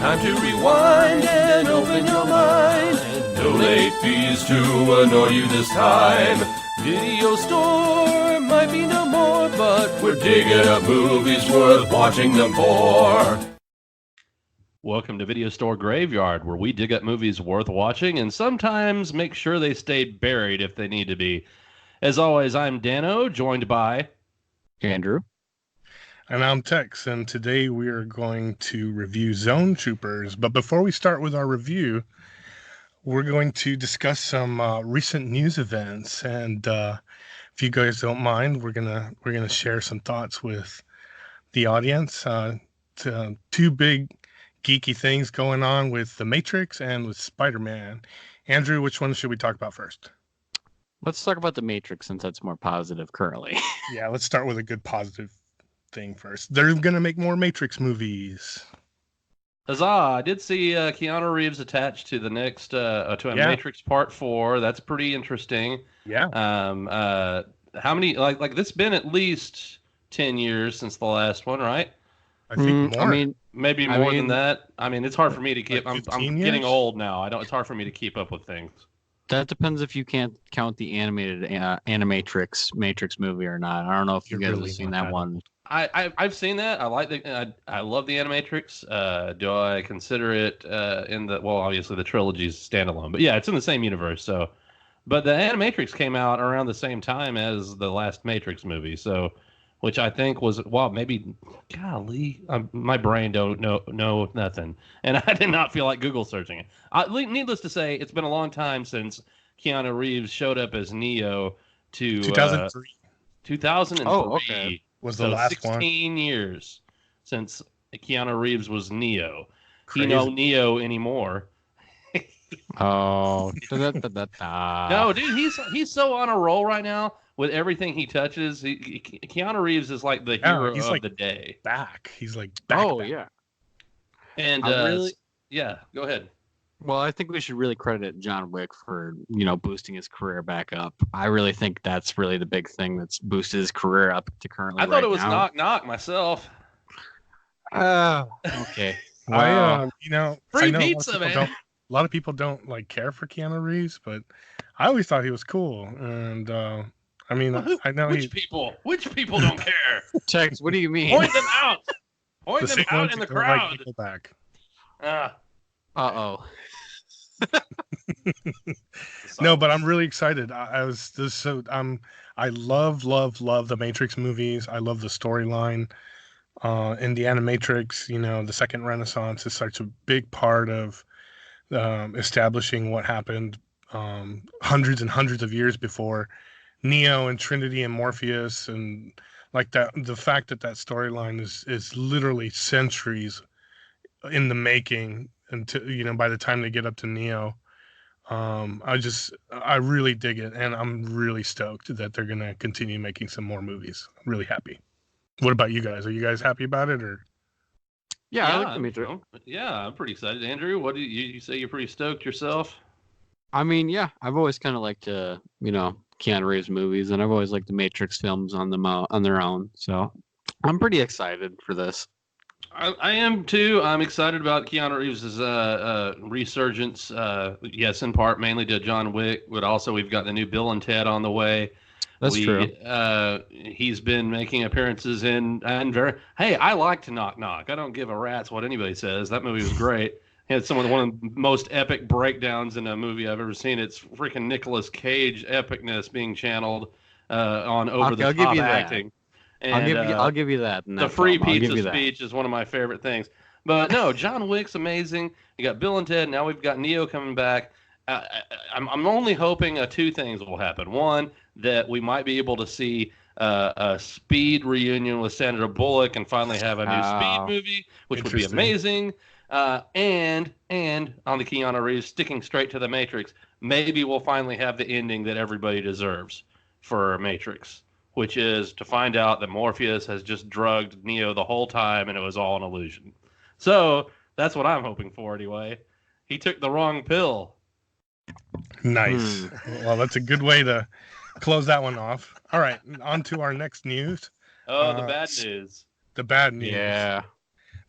Time to rewind and open your mind. No late fees to annoy you this time. Video store might be no more, but we're digging up movies worth watching them for. Welcome to Video Store Graveyard, where we dig up movies worth watching and sometimes make sure they stay buried if they need to be. As always, I'm Dano, joined by Andrew. And I'm Tex, and today we are going to review Zone Troopers. But before we start with our review, we're going to discuss some recent news events. And if you guys don't mind, we're gonna share some thoughts with the audience. Two big geeky things going on with The Matrix and with Spider-Man. Andrew, which one should we talk about first? Let's talk about The Matrix since that's more positive currently. Yeah, let's start with a good positive thing first. They're going to make more Matrix movies. Huzzah! I did see Keanu Reeves attached to the next Matrix Part 4. That's pretty interesting. Yeah. How many like this been at least 10 years since the last one, right? I think more. I mean, maybe more than that. I mean, it's hard for me to keep. Like I'm getting old now. It's hard for me to keep up with things. that depends if you can't count the animated Animatrix Matrix movie or not. I don't know if you You're guys really have seen not that that one. I've seen that. I like I love the Animatrix. Do I consider it in the obviously the trilogy's standalone, but yeah, it's in the same universe. So, but the Animatrix came out around the same time as the last Matrix movie. So, which I think was maybe golly, my brain don't know nothing, and I did not feel like Google searching it. Needless to say, it's been a long time since Keanu Reeves showed up as Neo to 2003 2003. Oh, okay. was the last 16 years since Keanu Reeves was Neo. Crazy. He no Neo anymore. Oh, No, dude, he's so on a roll right now with everything he touches. Keanu Reeves is like the hero he's of like the day. back. He's like back. Oh back. yeah. And yeah, go ahead. Well, I think we should really credit John Wick for, boosting his career back up. I really think that's really the big thing that's boosted his career up to currently. I thought it was now. Knock Knock myself. Okay. Free Free pizza, man. A lot of people don't like care for Keanu Reeves, but I always thought he was cool. And I know Which people don't care? Tex, what do you mean? Point them out. Point them out ones in the who don't like crowd. Nickelback. Uh-oh. No, but I'm really excited. I love the Matrix movies. I love the storyline. In the Animatrix, the Second Renaissance is such a big part of establishing what happened hundreds and hundreds of years before Neo and Trinity and Morpheus, and like that. The fact that storyline is literally centuries in the making until by the time they get up to Neo. I really dig it, and I'm really stoked that they're gonna continue making some more movies. I'm really happy. What about you guys? Are you guys happy about it, or? Yeah, I like the Matrix. Yeah, I'm pretty excited. Andrew, what do you say? You're pretty stoked yourself? I mean, yeah, I've always kind of liked, Keanu Reeves movies, and I've always liked the Matrix films on their own. So I'm pretty excited for this. I am too. I'm excited about Keanu Reeves' resurgence. Yes, in part mainly to John Wick, but also we've got the new Bill and Ted on the way. That's true. He's been making appearances Hey, I liked Knock Knock. I don't give a rat's what anybody says. That movie was great. It had one of the most epic breakdowns in a movie I've ever seen. It's freaking Nicolas Cage epicness being channeled on over-the-top acting. And, I'll give you that. The free pizza speech is one of my favorite things. But no, John Wick's amazing. You got Bill and Ted. Now we've got Neo coming back. I'm only hoping two things will happen. One, that we might be able to see a Speed reunion with Sandra Bullock and finally have a new Speed movie, which would be amazing. And on the Keanu Reeves, sticking straight to the Matrix, maybe we'll finally have the ending that everybody deserves for Matrix, which is to find out that Morpheus has just drugged Neo the whole time and it was all an illusion. So that's what I'm hoping for anyway. He took the wrong pill. Nice. Well, that's a good way to close that one off. All right, on to our next news. Oh, the bad news. The bad news. Yeah.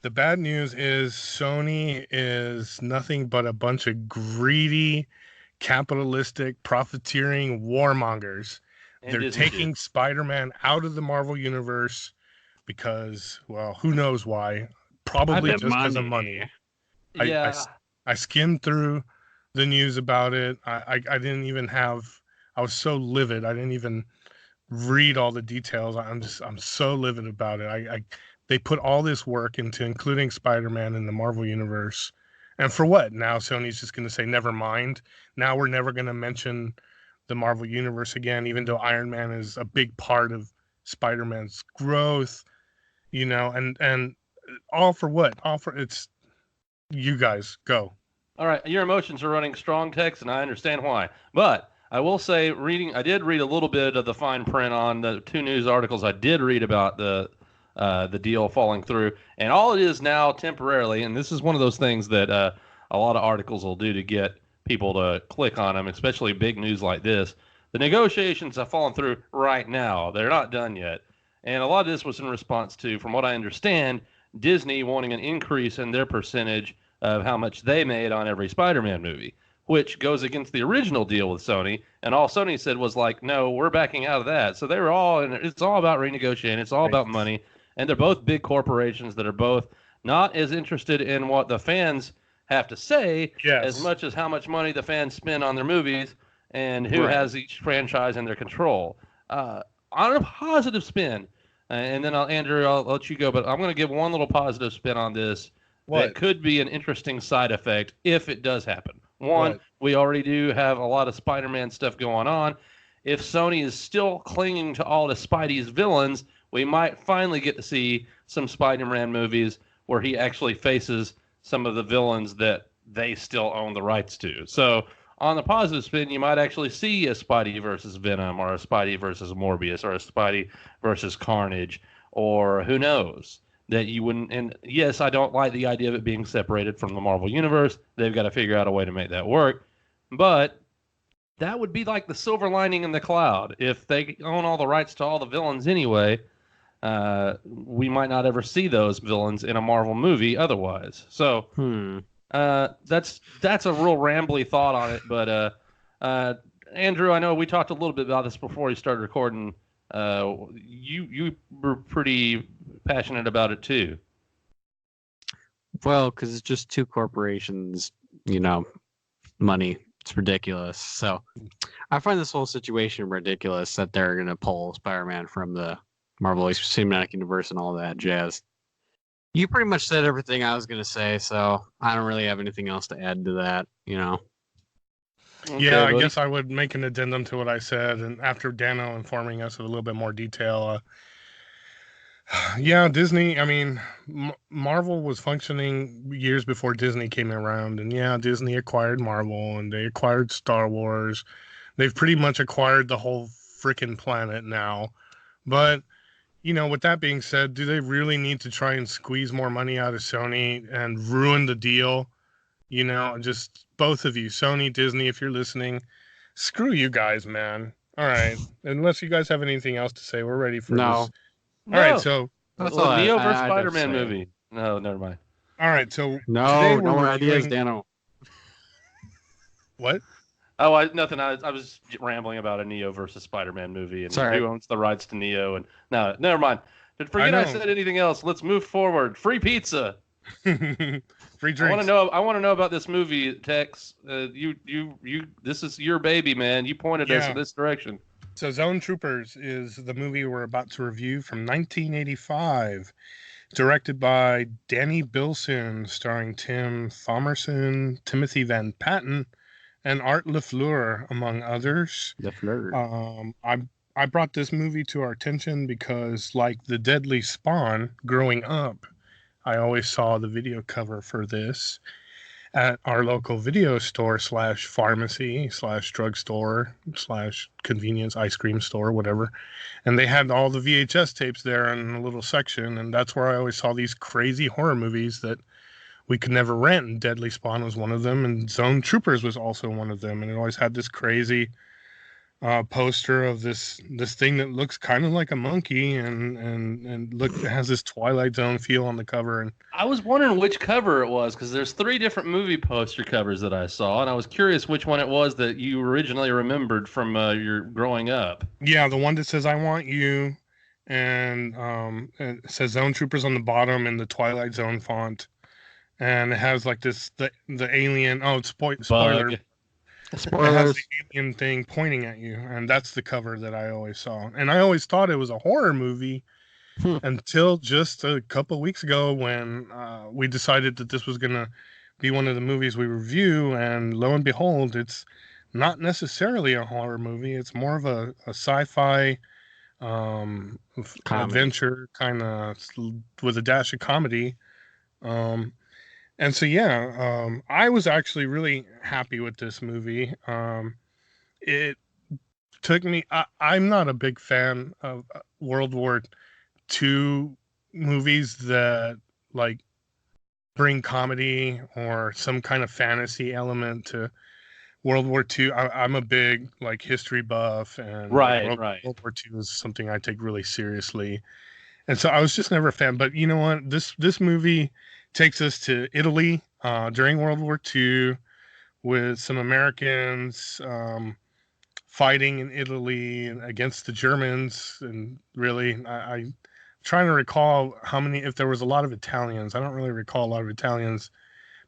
The bad news is Sony is nothing but a bunch of greedy, capitalistic, profiteering warmongers. And They're Disney taking Spider-Man out of the Marvel Universe because, well, who knows why? Probably bet just because of money. did. Yeah. I skimmed through the news about it. I didn't even have. I was so livid. I didn't even read all the details. I'm so livid about it. They put all this work into including Spider-Man in the Marvel Universe, and for what? Now Sony's just going to say never mind. Now we're never going to mention the Marvel Universe again, even though Iron Man is a big part of Spider-Man's growth. You know, and all for what? All for it's. You guys go. All right, your emotions are running strong, Tex, and I understand why. But I will say, I did read a little bit of the fine print on the 2 news articles I did read about the deal falling through, and all it is now temporarily, and this is one of those things that a lot of articles will do to get people to click on them, especially big news like this. The negotiations have fallen through right now; they're not done yet, and a lot of this was in response to, from what I understand, Disney wanting an increase in their percentage of how much they made on every Spider-Man movie, which goes against the original deal with Sony. And all Sony said was like, no, we're backing out of that. So they were all, and it's all about renegotiating. It's all about money. And they're both big corporations that are both not as interested in what the fans have to say as much as how much money the fans spend on their movies and who has each franchise in their control. On a positive spin, and then Andrew, I'll let you go, but I'm going to give one little positive spin on this. That could be an interesting side effect if it does happen. One, we already do have a lot of Spider-Man stuff going on. If Sony is still clinging to all the Spidey's villains, we might finally get to see some Spider-Man movies where he actually faces some of the villains that they still own the rights to. So on the positive spin, you might actually see a Spidey versus Venom, or a Spidey versus Morbius, or a Spidey versus Carnage, or who knows. That you wouldn't, and yes, I don't like the idea of it being separated from the Marvel Universe. They've got to figure out a way to make that work. But that would be like the silver lining in the cloud. If they own all the rights to all the villains anyway, we might not ever see those villains in a Marvel movie otherwise. So that's a real rambly thought on it. But Andrew, I know we talked a little bit about this before we started recording. You were pretty passionate about it too. Well, because it's just 2 corporations, money. It's ridiculous. So I find this whole situation ridiculous that they're going to pull Spider-Man from the Marvel Cinematic Universe and all that jazz. You pretty much said everything I was going to say, so I don't really have anything else to add to that, Okay, Yeah, I buddy. guess I would make an addendum to what I said, and after Dano informing us with a little bit more detail, yeah, Disney. I mean, Marvel was functioning years before Disney came around, and yeah, Disney acquired Marvel, and they acquired Star Wars. They've pretty much acquired the whole freaking planet now. But with that being said, do they really need to try and squeeze more money out of Sony and ruin the deal? Just both of you, Sony, Disney, if you're listening, screw you guys, man. All right. Unless you guys have anything else to say, we're ready for No. this. All right. So, That's Well, all Neo I versus just Spider-Man say. movie. No, never mind. all right. So, today No we're more ideas, reviewing- Dano. What? Oh, nothing. I was rambling about a Neo versus Spider-Man movie and Sorry. who owns the rights to Neo. And no, never mind. Forget I know. said anything else. Let's move forward. Free pizza. Free drinks. I want to know about this movie, Tex. This is your baby, man. You pointed us Yeah. in this direction. So, Zone Troopers is the movie we're about to review from 1985, directed by Danny Bilson, starring Tim Thomerson, Timothy Van Patten, and Art LaFleur, among others. The flirt. I brought this movie to our attention because, like The Deadly Spawn, growing up, I always saw the video cover for this at our local video store / pharmacy / drugstore / convenience ice cream store, whatever. And they had all the VHS tapes there in a little section. And that's where I always saw these crazy horror movies that we could never rent. And Deadly Spawn was one of them. And Zone Troopers was also one of them. And it always had this crazy poster of this thing that looks kind of like a monkey and look has this Twilight Zone feel on the cover. And I was wondering which cover it was because there's 3 different movie poster covers that I saw, and I was curious which one it was that you originally remembered from your growing up. yeah, the one that says "I want you," and it says Zone Troopers on the bottom in the Twilight Zone font, and it has like the alien. Oh, spoiler! Bug. It has Spoilers. the alien thing pointing at you, and that's the cover that I always saw. And I always thought it was a horror movie until just a couple weeks ago when we decided that this was gonna be one of the movies we review, and lo and behold, it's not necessarily a horror movie. It's more of a sci-fi Comedy. adventure kind of with a dash of comedy. And so yeah, I was actually really happy with this movie. It took me. I'm not a big fan of World War II movies that like bring comedy or some kind of fantasy element to World War II. I'm a big like history buff, and Right, World, right. World War II is something I take really seriously. And so I was just never a fan. But you know what? This movie takes us to Italy during World War II with some Americans fighting in Italy against the Germans. And really, I'm trying to recall how many, if there was a lot of Italians. I don't really recall a lot of Italians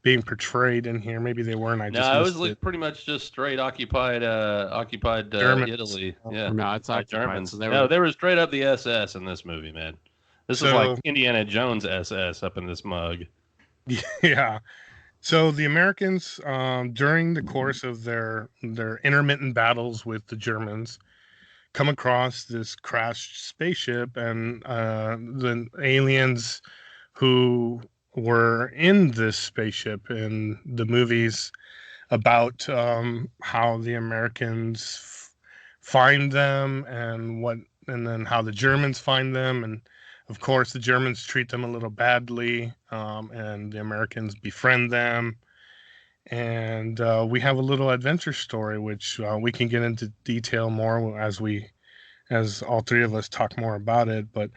being portrayed in here. Maybe they weren't. I just No, it was missed like it. pretty much just straight occupied Germans. Italy. Yeah, No, it's by occupied. Germans. So they No, were, they were straight up the SS in this movie, man. This is So- like Indiana Jones SS up in this mug. Yeah. So the Americans, during the course of their intermittent battles with the Germans, come across this crashed spaceship, and the aliens who were in this spaceship in the movies about how the Americans find them and then how the Germans find them, and of course the Germans treat them a little badly, and the Americans befriend them, and we have a little adventure story which we can get into detail more as all 3 of us talk more about it. But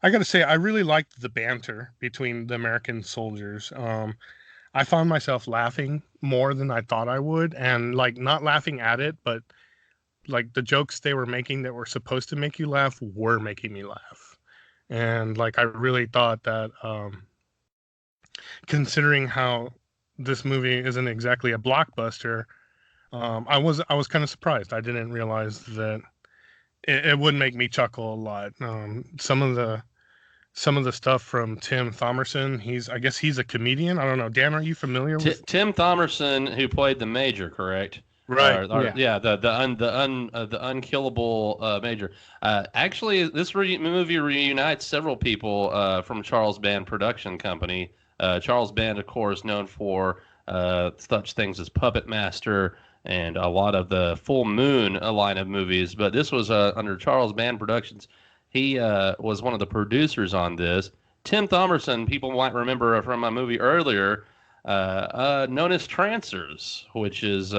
I got to say, I really liked the banter between the American soldiers. I found myself laughing more than I thought I would, and like not laughing at it, but like the jokes they were making that were supposed to make you laugh were making me laugh. And like I really thought that, considering how this movie isn't exactly a blockbuster, I was kind of surprised. I didn't realize that it would make me chuckle a lot. Some of the stuff from Tim Thomerson. I guess he's a comedian. I don't know. Dan, are you familiar with? Tim Thomerson, who played the Major, correct? Right. Yeah. The unkillable Major. Actually, this movie reunites several people from Charles Band Production Company. Charles Band, of course, known for such things as Puppet Master and a lot of the Full Moon line of movies. But this was under Charles Band Productions. He was one of the producers on this. Tim Thomerson, people might remember from a movie earlier, known as Trancers, which is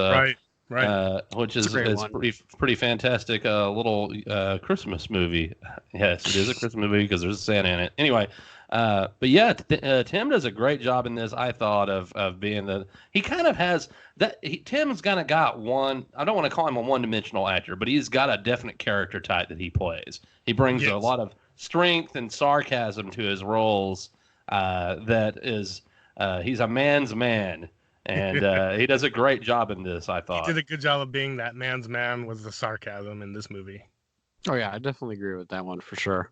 Right. which is It's a great one. pretty fantastic little Christmas movie. Yes, it is a Christmas movie because there's a Santa in it. Anyway, but yeah, Tim does a great job in this. I thought of being he kind of has that. Tim's kind of got one. I don't want to call him a one-dimensional actor, but he's got a definite character type that he plays. He brings a Yes. lot of strength and sarcasm to his roles. That is, he's a man's man. And he does a great job in this, I He thought. did a good job of being that man's man with the sarcasm in this movie. oh yeah, I definitely agree with that one for sure.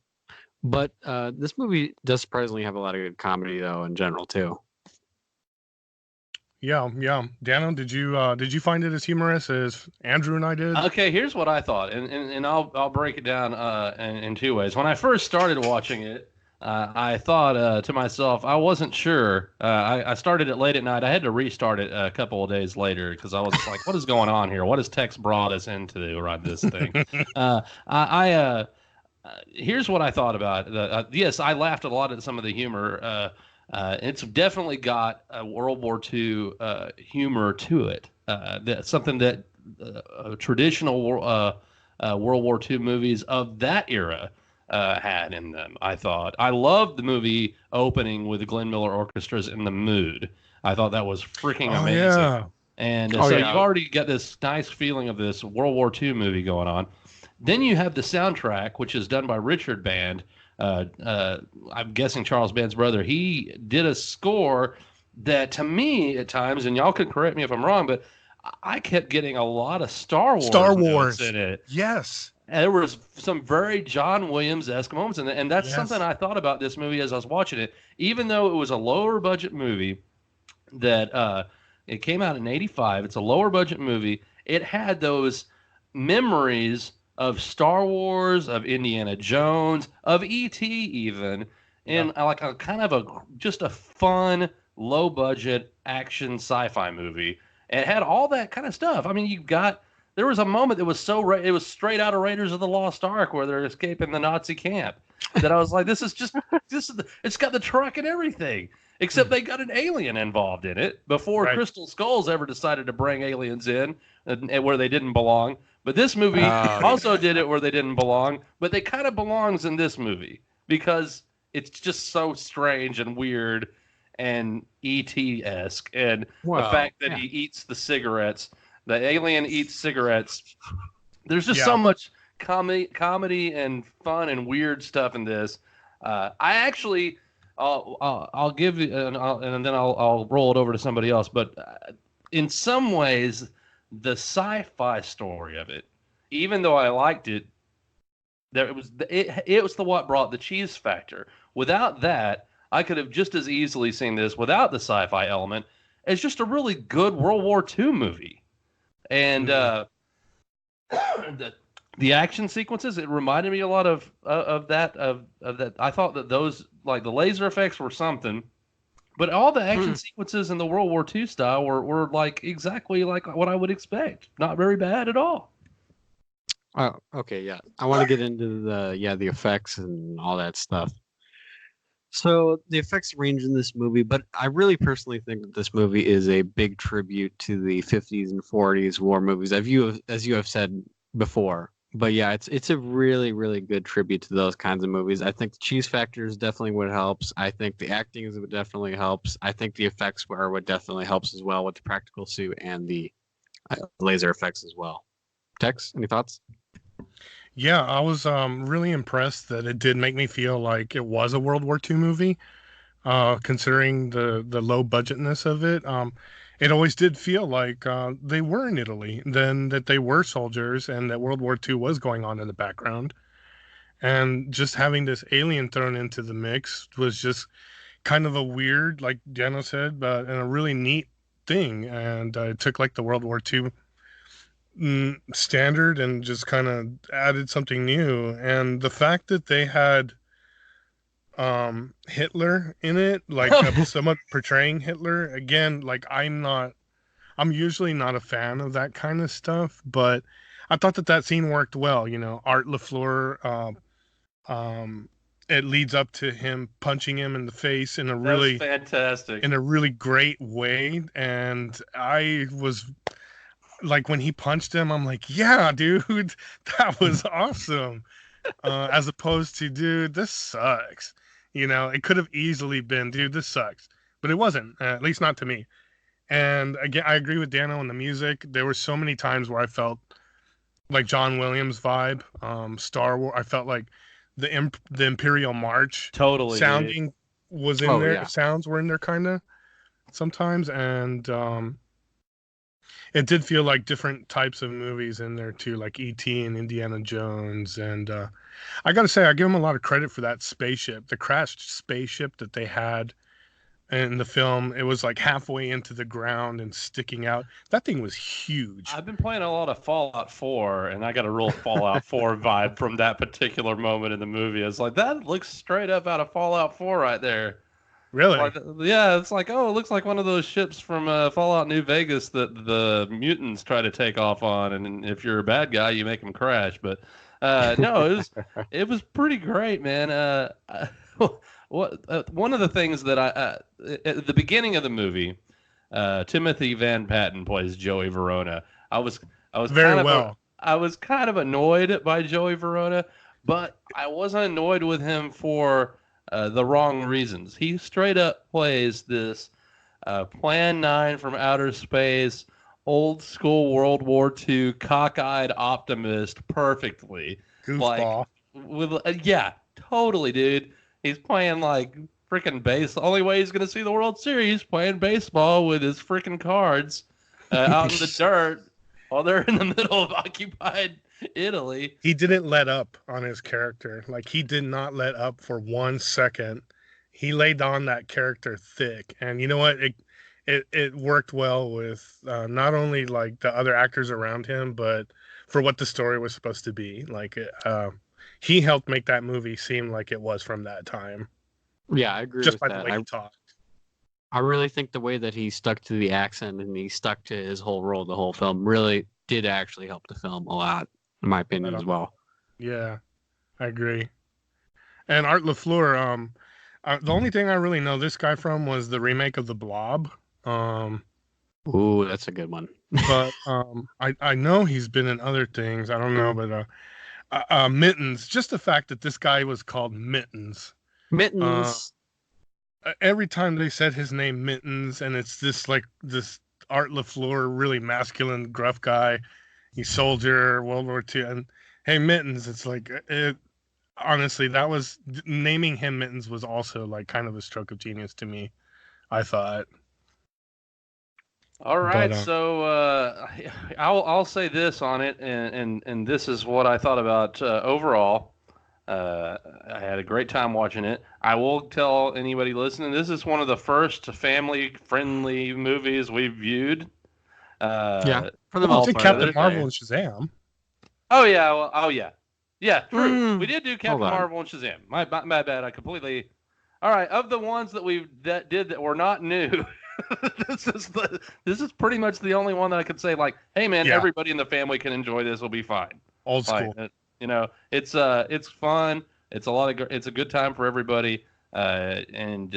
But this movie does surprisingly have a lot of good comedy though in general too. Yeah. Dano, did you find it as humorous as Andrew and I did? Okay, here's what I thought, and I'll break it down in 2 ways. When I first started watching it, I thought to myself, I wasn't sure. I started it late at night. I had to restart it a couple of days later because I was like, what is going on here? What has Tex brought us into right this thing? Here's what I thought about it. Yes, I laughed a lot at some of the humor. It's definitely got a World War II humor to it. That's something that traditional World War II movies of that era had in them. I thought I loved the movie opening with the Glenn Miller orchestras in the mood. I thought that was freaking Oh amazing. yeah. And Oh, so yeah. you've already got this nice feeling of this World War II movie going on. Then you have the soundtrack, which is done by Richard Band. I'm guessing Charles Band's brother. He did a score that, to me, at times, and y'all can correct me if I'm wrong, but I kept getting a lot of Star Wars, Star notes Wars. in it. Yes. And there was some very John Williams-esque moments in it, and that's Yes. something I thought about this movie as I was watching it. Even though it was a lower budget movie, that it came out in '85. It's a lower budget movie. It had those memories of Star Wars, of Indiana Jones, of E.T. even, in like a kind of just a fun, low budget action sci-fi movie. It had all that kind of stuff. I mean, there was a moment that was it was straight out of Raiders of the Lost Ark where they're escaping the Nazi camp. That I was like, it's got the truck and everything. Except they got an alien involved in it before Right. Crystal Skulls ever decided to bring aliens in and where they didn't belong. But this movie Oh, also did it where they didn't belong, but they kind of belongs in this movie because it's just so strange and weird and ET-esque. And the Well, fact that yeah. he eats the cigarettes, the alien eats cigarettes. There's just Yeah. so much comedy and fun and weird stuff in this. I actually... I'll give you, and then I'll roll it over to somebody else. But in some ways, the sci-fi story of it, even though I liked it, it was what brought the cheese factor. Without that, I could have just as easily seen this without the sci-fi element as just a really good World War II movie. And the action sequences, it reminded me a lot of that. I thought that those, like the laser effects were something, but all the action sequences in the World War II style were like exactly like what I would expect. Not very bad at all. Oh, okay, yeah. I want to get into the effects and all that stuff. So the effects range in this movie, but I really personally think that this movie is a big tribute to the 50s and 40s war movies, as you have said before. But yeah, it's a really, really good tribute to those kinds of movies. I think the cheese factor is definitely what helps. I think the acting is what definitely helps. I think the effects are what definitely helps as well with the practical suit and the laser effects as well. Tex, any thoughts? Yeah, I was really impressed that it did make me feel like it was a World War II movie, considering the low budgetness of it. It always did feel like they were in Italy, then that they were soldiers, and that World War II was going on in the background. And just having this alien thrown into the mix was just kind of a weird, like Dano said, but and a really neat thing. And it took like the World War II standard and just kind of added something new. And the fact that they had Hitler in it, like somewhat portraying Hitler again, like I'm usually not a fan of that kind of stuff, but I thought that scene worked well. You know, Art LaFleur, it leads up to him punching him in the face in a really fantastic, in a really great way. And I was like, when he punched him, I'm like, yeah, dude, that was awesome. As opposed to, dude, this sucks. You know, it could have easily been, dude, this sucks. But it wasn't, at least not to me. And again, I agree with Dano on the music. There were so many times where I felt like John Williams vibe, Star Wars. I felt like the Imperial March totally sounding was in there. Yeah. Sounds were in there kind of sometimes. And it did feel like different types of movies in there too, like E.T. and Indiana Jones. And I got to say, I give them a lot of credit for that spaceship, the crashed spaceship that they had in the film. It was like halfway into the ground and sticking out. That thing was huge. I've been playing a lot of Fallout 4, and I got a real Fallout 4 vibe from that particular moment in the movie. It's like, that looks straight up out of Fallout 4 right there. Really? Like, yeah, it's like, oh, it looks like one of those ships from Fallout New Vegas that the mutants try to take off on, and if you're a bad guy, you make them crash. But no, it was pretty great, man. One of the things that at the beginning of the movie, Timothy Van Patten plays Joey Verona. I was Very kind of well. I was kind of annoyed by Joey Verona, but I wasn't annoyed with him for the wrong reasons. He straight up plays this Plan 9 from outer space, old school World War II, cockeyed optimist perfectly. Like, Goofball. with yeah, totally, dude. He's playing like freaking base. The only way he's gonna see the World Series playing baseball with his freaking cards out in the dirt while they're in the middle of occupied Italy. He didn't let up on his character. Like, he did not let up for 1 second. He laid on that character thick, and you know what? It worked well with not only like the other actors around him, but for what the story was supposed to be. Like, he helped make that movie seem like it was from that time, Yeah, I agree just with by that. the way he talked. I really think the way that he stuck to the accent and he stuck to his whole role the whole film really did actually help the film a lot, in my opinion, as well. Yeah, I agree. And Art LaFleur, the only thing I really know this guy from was the remake of The Blob. Ooh, that's a good one. But I know he's been in other things. I don't know, but Mittens. Just the fact that this guy was called Mittens. Mittens. Every time they said his name, Mittens, and it's this Art LaFleur, really masculine, gruff guy. He's soldier, World War II, and hey, Mittens. It's like honestly, that was naming him Mittens was also like kind of a stroke of genius to me. I thought. All right, But, so I'll say this on it, and this is what I thought about overall. I had a great time watching it. I will tell anybody listening, this is one of the first family-friendly movies we've viewed. Yeah, for the Well, most did part. Captain there's Marvel a- and Shazam. Oh yeah, well, oh yeah, yeah. True. We did do Captain on. Marvel and Shazam. My bad. I completely. All right, of the ones that we did that were not new, this is pretty much the only one that I could say like, hey man, Yeah. everybody in the family can enjoy this. Will be fine. Old school. Like, it's fun. It's it's a good time for everybody. And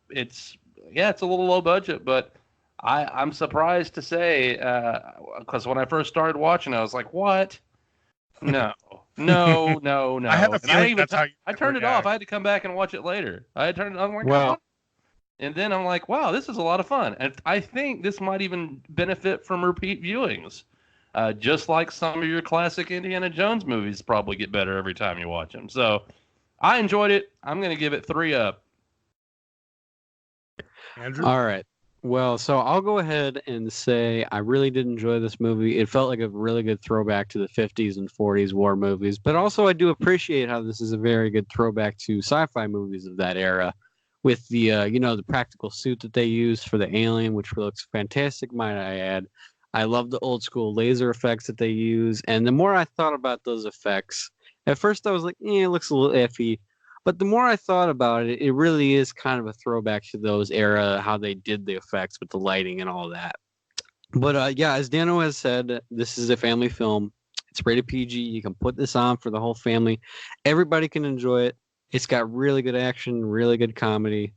it's a little low budget, but I'm surprised to say because when I first started watching, I was like, what? No. I had a And feeling that's how you I turned it off. react. I had to come back and watch it later. I turned it on. I'm like, Well- "What?" And then I'm like, wow, this is a lot of fun. And I think this might even benefit from repeat viewings. Just like some of your classic Indiana Jones movies probably get better every time you watch them. So I enjoyed it. I'm going to give it 3 up. Andrew. All right. Well, so I'll go ahead and say I really did enjoy this movie. It felt like a really good throwback to the 50s and 40s war movies, but also I do appreciate how this is a very good throwback to sci-fi movies of that era with the the practical suit that they used for the alien, which looks fantastic, might I add. I love the old school laser effects that they use, and the more I thought about those effects, at first I was like, it looks a little iffy. But the more I thought about it, it really is kind of a throwback to those era, how they did the effects with the lighting and all that. But yeah, as Dano has said, this is a family film. It's rated PG. You can put this on for the whole family. Everybody can enjoy it. It's got really good action, really good comedy.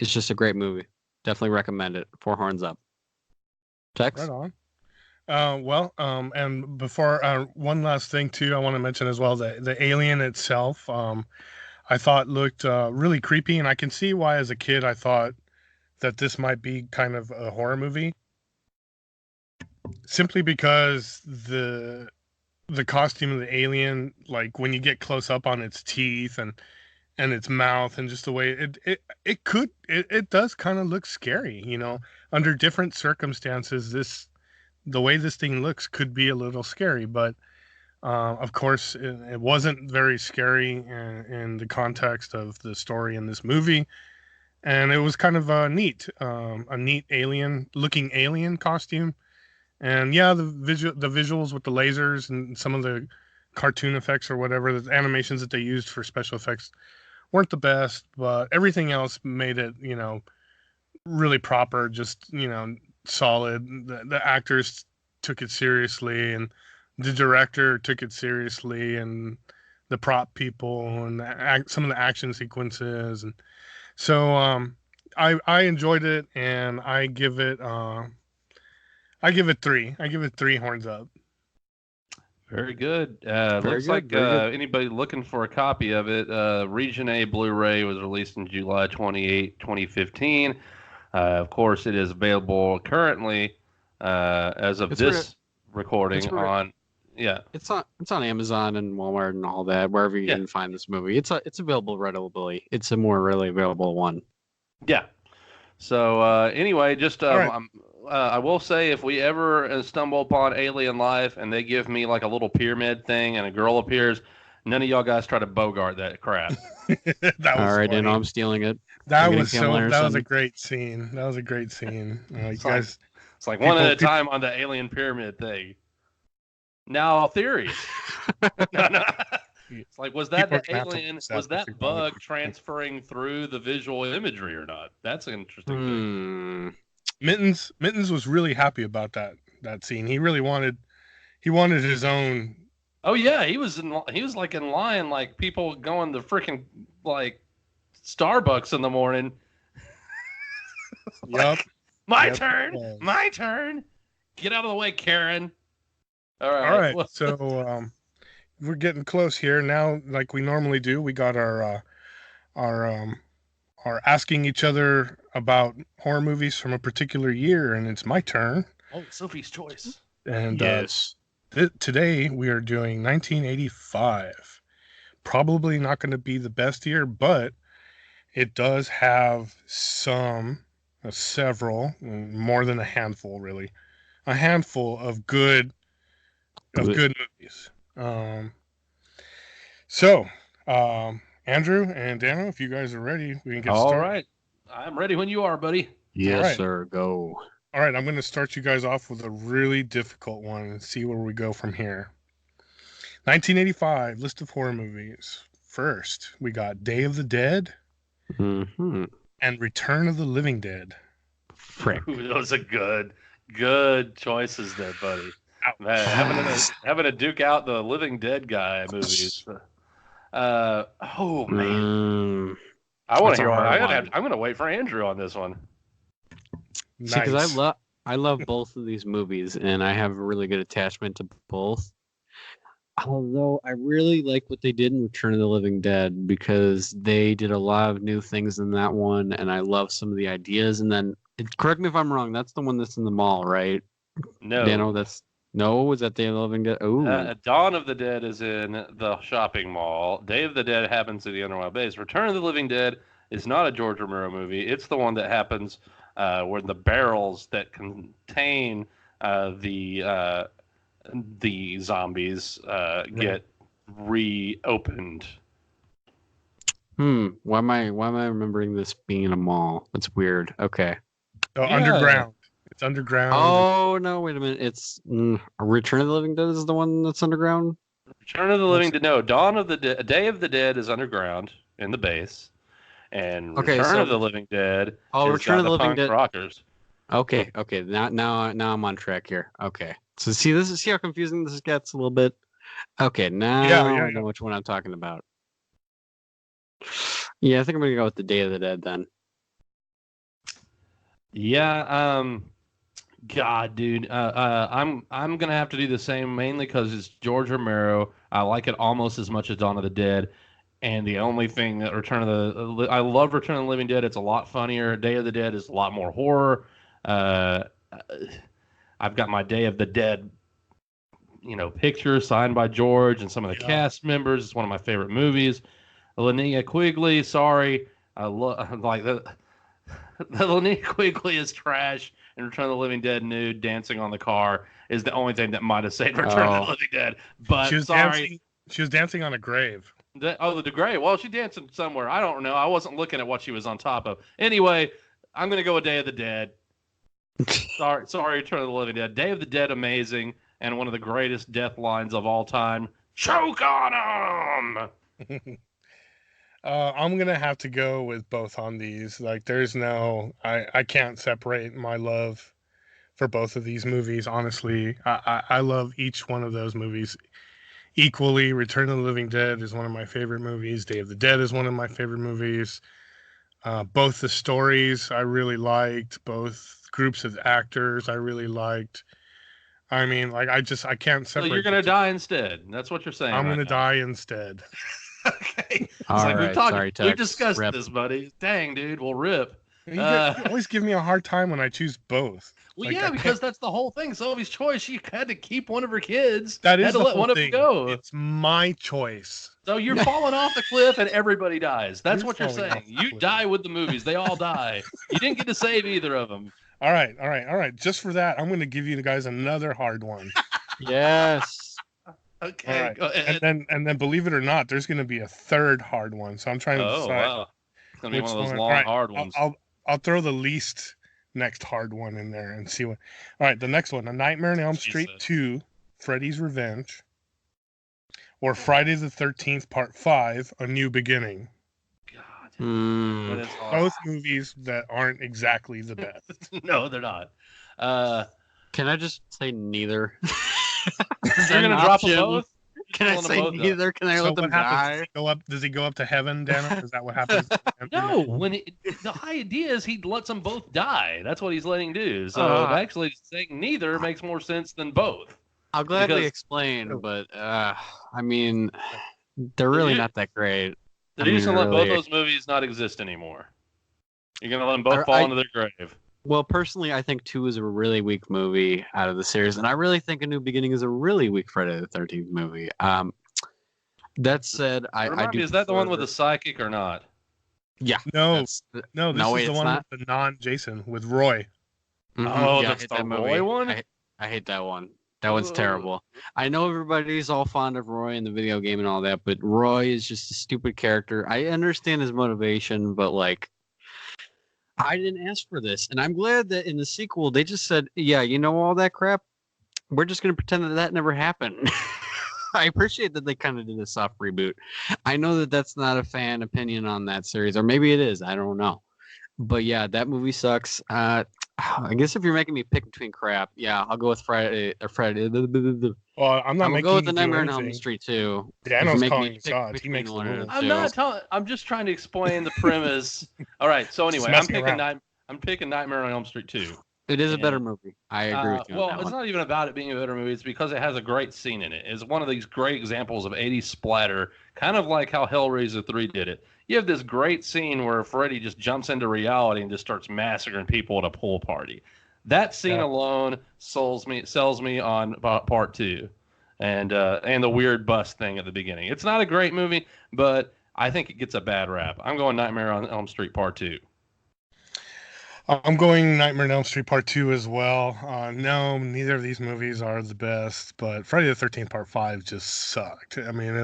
It's just a great movie. Definitely recommend it. 4 horns up. Tex? Right on. And before one last thing too, I want to mention as well the alien itself. I thought looked really creepy, and I can see why as a kid I thought that this might be kind of a horror movie. Simply because the costume of the alien, like when you get close up on its teeth and its mouth and just the way it does kind of look scary, under different circumstances, the way this thing looks could be a little scary, but of course, it wasn't very scary in the context of the story in this movie, and it was kind of a neat looking alien costume. And yeah, the visuals with the lasers and some of the cartoon effects or whatever the animations that they used for special effects weren't the best, but everything else made it really proper, just solid. The actors took it seriously, and the director took it seriously, and the prop people and some of the action sequences, and so I enjoyed it, and I give it 3. I give it 3 horns up. Very good. Very Looks good, like very good. anybody looking for a copy of it, Region A Blu-ray was released in July 28, 2015. Of course, it is available currently as of It's re- this recording it's re- on, yeah, it's on Amazon and Walmart and all that, wherever you yeah, can find this movie. It's available readily. It's a more readily available one. yeah. So anyway, just All right. I will say if we ever stumble upon alien life and they give me like a little pyramid thing and a girl appears, none of y'all guys try to bogart that crap. That was All right, funny. and I'm stealing it. That You're gonna was kill so. her or That was a something? great scene. That was a great scene. You It's guys. It's like one at a People- time on the alien pyramid thing. Now theories. No. It's like, was that People are the gonna have to alien? watch that Was to that figure out bug what- transferring through the visual imagery or not? That's an interesting thing. Mittens was really happy about that scene. He really wanted his own. Oh yeah, he was like in line, like people going to freaking like Starbucks in the morning. Yep. My Yep, turn. it was. My turn. Get out of the way, Karen. All right. All right. well, So we're getting close here now. Like we normally do, we got our asking each other about horror movies from a particular year, and it's my turn. oh, Sophie's Choice. And Yes. today we are doing 1985. Probably not going to be the best year, but it does have several, more than a handful, really, a handful of good movies. So, Andrew and Dano, if you guys are ready, we can get All started. right. I'm ready when you are, buddy. Yes, right. sir. Go. All right, I'm going to start you guys off with a really difficult one and see where we go from here. 1985 list of horror movies. First, we got Day of the Dead Mm-hmm. and Return of the Living Dead. Frick. Ooh, those are good choices there, buddy. Man, having to duke out the Living Dead guy movies. Oh man, I want That's to a hear. hard one. I'm going to wait for Andrew on this one. See, because Nice. I love both of these movies, and I have a really good attachment to both. Although I really like what they did in Return of the Living Dead because they did a lot of new things in that one, and I love some of the ideas. And then, correct me if I'm wrong, that's the one that's in the mall, right? No, Dano, is that Day of the Living Dead? Oh, Dawn of the Dead is in the shopping mall. Day of the Dead happens at the Underworld base. Return of the Living Dead is not a George Romero movie. It's the one that happens where the barrels that contain the zombies get reopened. why am I remembering this being in a mall? That's weird. Okay. So Yeah. underground. It's underground. Oh no! Wait a minute. It's Return of the Living Dead is the one that's underground. Return of the Living Dead. No, Dawn of the Day of the Dead is underground in the base, and Okay, Return so- of the Living Dead. Oh, is Return got of the Living punk Dead. rockers. Okay. Now I'm on track here. Okay. So see how confusing this gets a little bit. Okay. Now I know which one I'm talking about. Yeah, I think I'm gonna go with the Day of the Dead then. Yeah. God, dude. I'm gonna have to do the same mainly because it's George Romero. I like it almost as much as Dawn of the Dead. And the only thing that I love Return of the Living Dead. It's a lot funnier. Day of the Dead is a lot more horror. I've got my Day of the Dead, picture signed by George and some of the cast members. It's one of my favorite movies. Linnea Quigley, sorry, I love like the Linnea Quigley is trash. And Return of the Living Dead nude dancing on the car is the only thing that might have saved Return of the Living Dead. But she was sorry. dancing on a grave. The DeGray. Well, she dancing somewhere. I don't know. I wasn't looking at what she was on top of. Anyway, I'm gonna go with Day of the Dead. Sorry, Return of the Living Dead. Day of the Dead, amazing, and one of the greatest death lines of all time. Choke on him. I'm gonna have to go with both on these. Like, there's no, I can't separate my love for both of these movies. Honestly, I love each one of those movies equally. Return of the Living Dead is one of my favorite movies. Day of the Dead is one of my favorite movies. Both the stories I really liked. Both groups of actors I really liked. I mean, like I can't So separate. you're gonna the two. die instead. That's what you're saying. I'm right gonna now. die instead. Okay. It's All like right, sorry, we've Tex. discussed Rip. this, buddy. Dang, dude, we'll rip. You always give me a hard time when I choose both. Well, Like, I yeah, can't- because that's the whole thing. Sophie's choice. She had to keep one of her kids. that had is to the let whole one of them thing. go. It's my choice. So you're falling off the cliff and everybody dies. That's You're what you're falling off saying. the You cliff. die with the movies. They all die. You didn't get to save either of them. All right. Just for that, I'm gonna give you guys another hard one. Yes. Okay, All right. go ahead. And then believe it or not, there's gonna be a third hard one. So I'm trying to Oh decide wow, it's gonna be one of those one. long, All right, hard ones. I'll throw the least next hard one in there and see what. All right, the next one: A Nightmare on Elm Street Jesus. 2, Freddy's Revenge, or Friday the 13th Part 5, A New Beginning. God, Hmm. that is hard. Both movies that aren't exactly the best. No, they're not. Can I just say neither? You're gonna drop them both. Can I Pulling them say both up. neither? Can I So let them what happens? die? Does he go up to heaven, Dana? Is that what happens? No, the idea is he lets them both die. That's what he's letting do. So actually saying neither makes more sense than both. I'll gladly Because- explain, but I mean, they're really you- not that great. They're I mean, just gonna let both really- those movies not exist anymore. You're gonna let them both I- fall I- into their grave. Well, personally, I think 2 is a really weak movie out of the series, and I really think A New Beginning is a really weak Friday the 13th movie. That said, I Remind do. me, is that the one with prefer- the psychic or not? Yeah. No, that's- no, this no, is wait, the it's one not. with the non-Jason with Roy. Mhm, Oh, yeah, I that's hate the that movie. Roy one? I hate that one. That one's Ugh. terrible. I know everybody's all fond of Roy in the video game and all that, but Roy is just a stupid character. I understand his motivation, but like, I didn't ask for this, and I'm glad that in the sequel they just said, "Yeah, you know all that crap. We're just gonna pretend that that never happened." I appreciate that they kind of did a soft reboot. I know that that's not a fan opinion on that series, or maybe it is. I don't know. But yeah, that movie sucks. I guess if you're making me pick between crap, yeah, I'll go with Friday. Well, I'm I'm not gonna making go with you the do Nightmare on Elm anything. Street too. Dano's make me calling pick the shots. He between makes the one or rules. the I'm two. not telling. I'm just trying to explain the premise. All right. So anyway, I'm messing picking around. I'm picking Nightmare on Elm Street 2. It is a Yeah. better movie. I agree with you on Well, that it's one. not even about it being a better movie. It's because it has a great scene in it. It's one of these great examples of 80s splatter, kind of like how Hellraiser 3 did it. You have this great scene where Freddy just jumps into reality and just starts massacring people at a pool party. That scene Yeah. alone sells me on part 2, and the weird bust thing at the beginning. It's not a great movie, but I think it gets a bad rap. I'm going Nightmare on Elm Street Part 2. I'm going Nightmare on Elm Street Part 2 as well. No, neither of these movies are the best, but Friday the 13th Part 5 just sucked. I mean,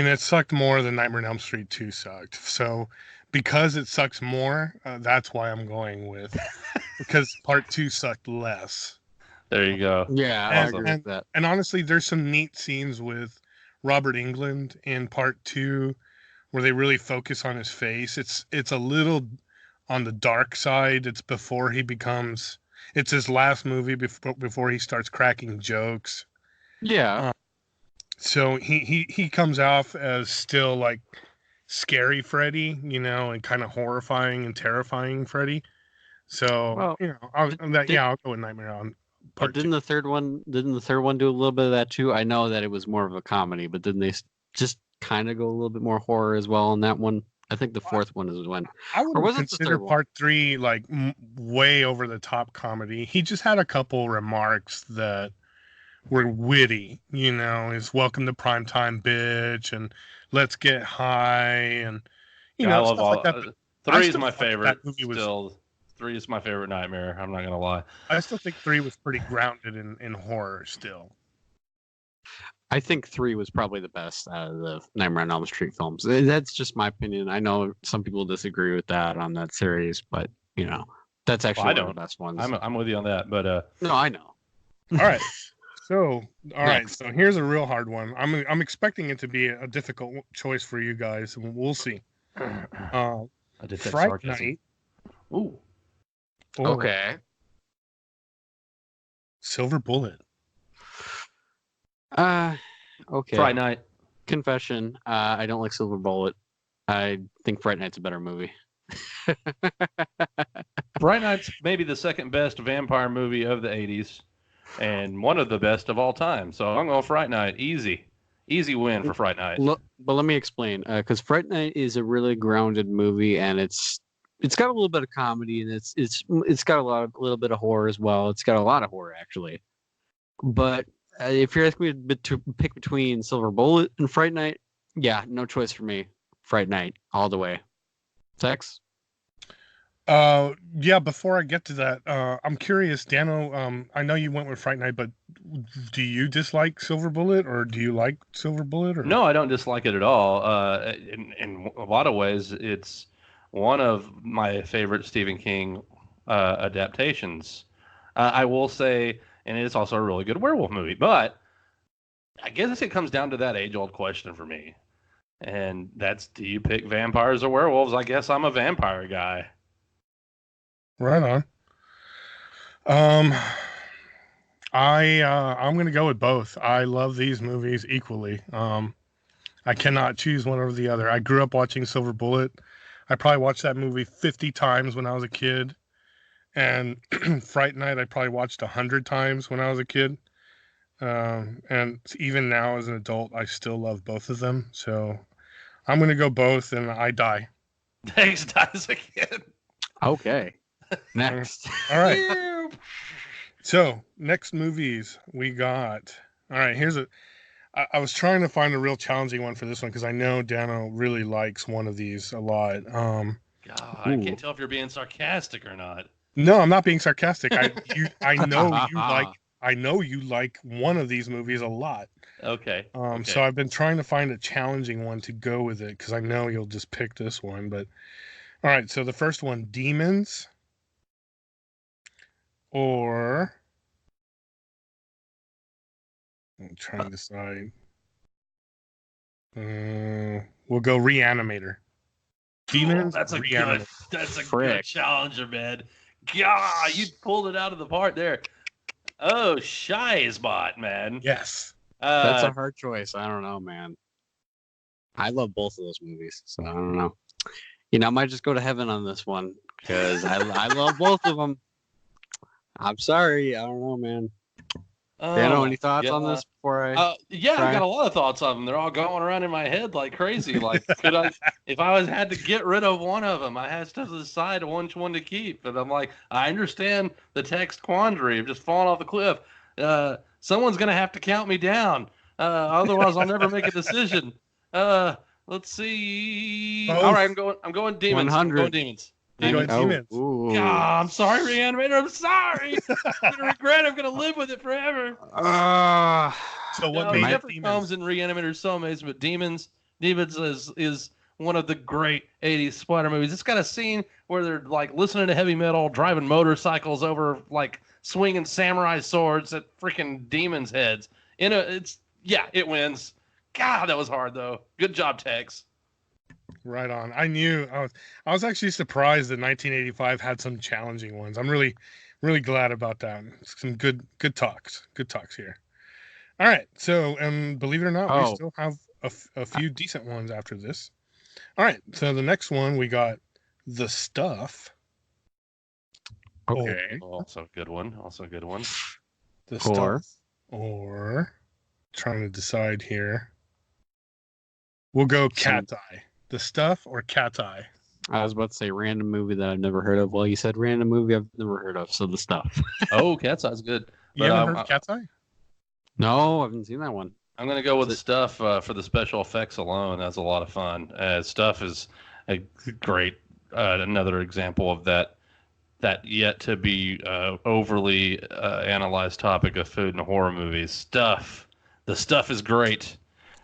it sucked more than Nightmare on Elm Street 2 sucked. So, because it sucks more, that's why I'm going with, because Part 2 sucked less. There you go. Yeah, I And- agree with that. And honestly, there's some neat scenes with Robert Englund in Part 2 where they really focus on his face. It's a little on the dark side. It's his last movie before he starts cracking jokes. Yeah. So he comes off as still like scary Freddy, and kind of horrifying and terrifying Freddy. So, Well, I'll go with Nightmare on But Part 2. didn't the third one do a little bit of that too? I know that it was more of a comedy, but didn't they just kind of go a little bit more horror as well in that one? I think the fourth one is when. I Or was would it the consider third one? Part 3 like way over the top comedy. He just had a couple remarks that were witty. Is "Welcome to Primetime, bitch," and "Let's get high," and I love stuff all. like that. I 3 is still my thought favorite. that movie was- Still, 3 is my favorite Nightmare. I'm not gonna lie. I still think 3 was pretty grounded in horror still. I think 3 was probably the best out of the Nightmare on Elm Street films. That's just my opinion. I know some people disagree with that on that series, but that's actually I one of don't. the best ones. I'm with you on that. But No, I know. All right. So, Next. So here's a real hard one. I'm expecting it to be a difficult choice for you guys. We'll see. I did that Fright sarcasm. Night Ooh. or Okay. Silver Bullet. Okay. Fright Night. Confession. I don't like Silver Bullet. I think Fright Night's a better movie. Fright Night's maybe the second best vampire movie of the 80s. and one of the best of all time. So I'm going Fright Night. Easy win for Fright Night. But let me explain, because Fright Night is a really grounded movie, and it's got a little bit of comedy, and it's got a little bit of horror as well. It's got a lot of horror actually. But if you're asking me to pick between Silver Bullet and Fright Night, yeah, no choice for me. Fright Night all the way. Tex? Yeah, before I get to that, I'm curious, Dano, I know you went with Fright Night, but do you dislike Silver Bullet, or do you like Silver Bullet? Or? No, I don't dislike it at all. In a lot of ways, it's one of my favorite Stephen King adaptations. I will say, and it's also a really good werewolf movie, but I guess it comes down to that age-old question for me. And that's, do you pick vampires or werewolves? I guess I'm a vampire guy. Right on. I'm gonna go with both. I love these movies equally. I cannot choose one over the other. I grew up watching Silver Bullet. I probably watched that movie 50 times when I was a kid, and Fright Night I probably watched 100 times when I was a kid. And even now as an adult, I still love both of them. So I'm gonna go both, and I die. Thanks, dies a kid. Okay. Next. All right. So next movies we got. All right, I was trying to find a real challenging one for this one because I know Dano really likes one of these a lot. God, I can't tell if you're being sarcastic or not. No, I'm not being sarcastic. I know you like one of these movies a lot. Okay. So I've been trying to find a challenging one to go with it because I know you'll just pick this one. But all right, so the first one, Demons, or I'm trying to decide. We'll go Reanimator. Demons. That's a Reanimator. good challenger, man. God, you pulled it out of the park there. Oh, Shizbot, man. Yes. That's a hard choice. I don't know, man. I love both of those movies, so I don't know. I might just go to heaven on this one because I love both of them. I'm sorry. I don't know, man. Dano, any thoughts on this before I? Yeah, I've got a lot of thoughts on them. They're all going around in my head like crazy. Like, if I had to get rid of one of them, I had to decide which one to keep. And I'm like, I understand the text quandary of just falling off the cliff. Someone's gonna have to count me down. Otherwise, I'll never make a decision. Let's see. Both. All right, I'm going Demons. 100. I'm going Demons. Demons. Ooh. God, I'm sorry, Reanimator. I'm sorry. I'm gonna regret it. I'm gonna live with it forever. So what No, made it Jeffrey Demons? Combs and Reanimator is so amazing, but Demons is one of the great 80s splatter movies. It's got a scene where they're like listening to heavy metal, driving motorcycles over like swinging samurai swords at freaking demons' heads. It wins. God, that was hard though. Good job, Tex. Right on. I was actually surprised that 1985 had some challenging ones. I'm really, really glad about that. Some good talks. Good talks here. All right. So, believe it or not, we still have a few decent ones after this. All right. So the next one we got The Stuff. Okay. Also a good one. The Stuff. Or trying to decide here. We'll go Cat's Eye. The Stuff or Cat's Eye? I was about to say random movie that I've never heard of. Well, you said random movie I've never heard of, so The Stuff. Oh, Cat's Eye's good. You haven't heard of Cat's Eye? No, I haven't seen that one. I'm going to go with the Stuff for the special effects alone. That's a lot of fun. Stuff is a great, another example of that yet to be overly analyzed topic of food and horror movies. Stuff. The Stuff is great.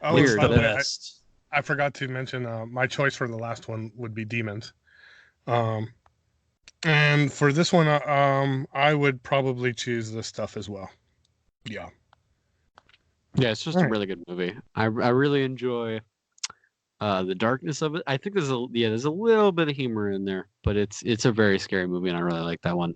Oh, It's by the the way, best. I forgot to mention my choice for the last one would be Demons. And for this one, I would probably choose The Stuff as well. Yeah. Yeah, it's just a really good movie. I really enjoy the darkness of it. I think there's a little bit of humor in there, but it's a very scary movie, and I really like that one.